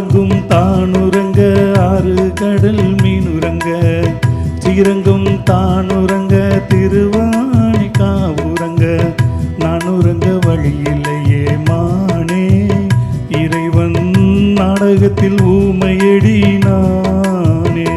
ஆரங்கும் தானுறங்க ஆறு கடல் மீனுறங்க ஸ்ரீரங்கம் தானுறங்க திருவாணி காவுறங்க நானுறங்க வழியில்லையே மானே இறைவன் நாடகத்தில் ஊமையடி நானே.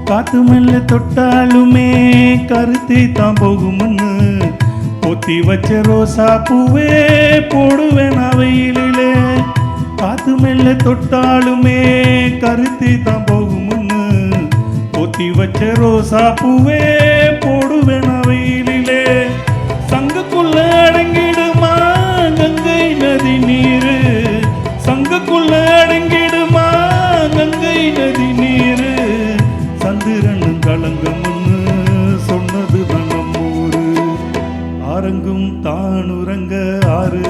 காத்து மெல்ல தொட்டாலுமே கருத்தி தான் போகும்னு பொத்தி வச்ச ரோசா பூவே போடுவேன் அவையிலே. காத்து மெல்ல தொட்டாலுமே கருத்தி தான் போகும்னு பொத்தி வச்ச ரோசா பூவே போடுவேன் அவையிலே. சங்குக்குள்ள அடங்கிடுமா கங்கை நதி நீரு, சங்குக்குள்ள அடங்கிடுமா கங்கை நதி நீரு. சந்திரனும் கலங்கம்னு சொன்னது நம்மூரு. ஆரங்கும் தானுறங்க ஆறு